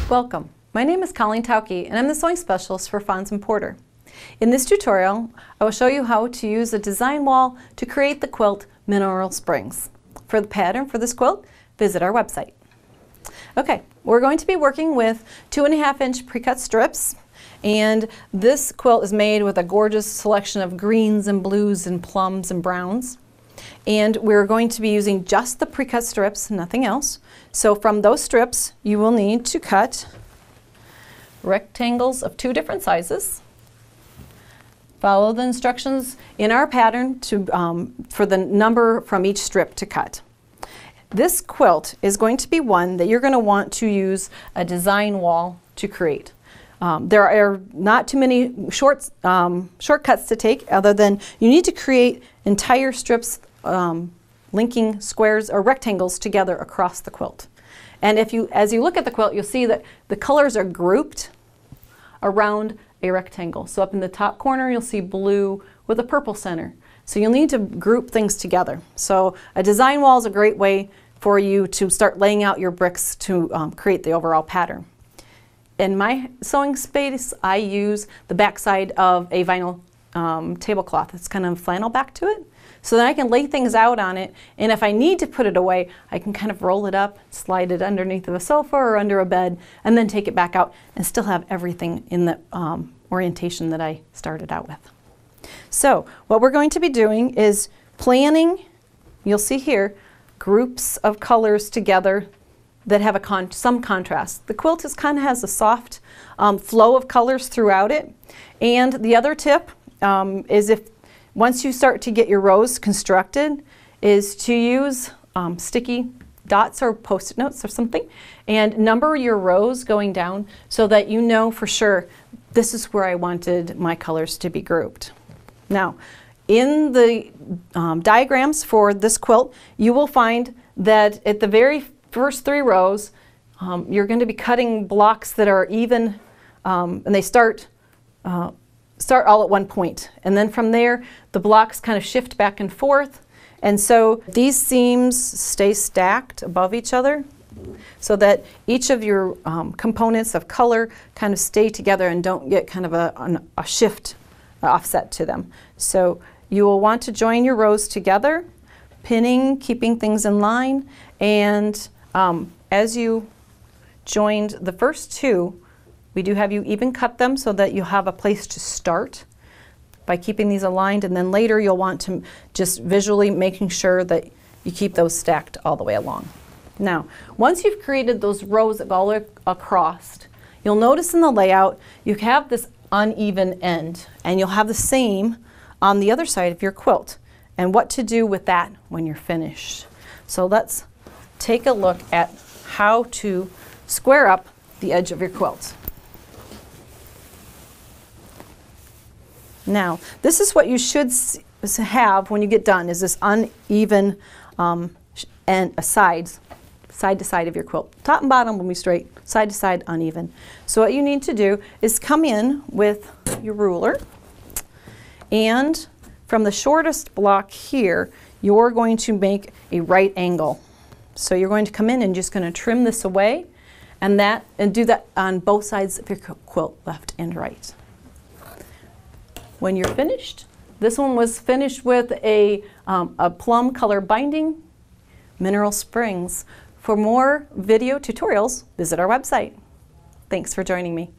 Welcome. My name is Colleen Tauke and I'm the sewing specialist for Fons & Porter. In this tutorial, I will show you how to use a design wall to create the quilt Mineral Springs. For the pattern for this quilt, visit our website. Okay, we're going to be working with 2.5-inch pre-cut strips, and this quilt is made with a gorgeous selection of greens and blues and plums and browns. And we're going to be using just the pre-cut strips, nothing else. So from those strips, you will need to cut rectangles of 2 different sizes. Follow the instructions in our pattern for the number from each strip to cut. This quilt is going to be one that you're going to want to use a design wall to create. There are not too many shortcuts to take, other than you need to create entire strips linking squares or rectangles together across the quilt. And as you look at the quilt, you'll see that the colors are grouped around a rectangle. So up in the top corner, you'll see blue with a purple center. So you'll need to group things together. So a design wall is a great way for you to start laying out your bricks to create the overall pattern. In my sewing space, I use the backside of a vinyl tablecloth. It's kind of flannel back to it, so that I can lay things out on it, and if I need to put it away, I can kind of roll it up, slide it underneath of a sofa or under a bed, and then take it back out and still have everything in the orientation that I started out with. So what we're going to be doing is planning, you'll see here, groups of colors together that have some contrast. The quilt kind of has a soft flow of colors throughout it. And the other tip is, once you start to get your rows constructed, is to use sticky dots or post-it notes or something and number your rows going down so that you know for sure this is where I wanted my colors to be grouped. Now, in the diagrams for this quilt, you will find that at the very first 3 rows, you're going to be cutting blocks that are even, and they start all at one point. And then from there, the blocks kind of shift back and forth. And so these seams stay stacked above each other so that each of your components of color kind of stay together and don't get kind of a shift offset to them. So you will want to join your rows together, pinning, keeping things in line, and as you joined the first 2, we do have you even cut them so that you have a place to start by keeping these aligned, and then later you'll want to just visually making sure that you keep those stacked all the way along. Now, once you've created those rows all across, you'll notice in the layout you have this uneven end, and you'll have the same on the other side of your quilt, and what to do with that when you're finished. So let's take a look at how to square up the edge of your quilt. Now, this is what you should have when you get done, is this uneven side to side of your quilt. Top and bottom will be straight, side to side uneven. So what you need to do is come in with your ruler, and from the shortest block here, you're going to make a right angle. So you're going to come in and just going to trim this away, and do that on both sides of your quilt, left and right. When you're finished, this one was finished with a plum color binding, Mineral Springs. For more video tutorials, visit our website. Thanks for joining me.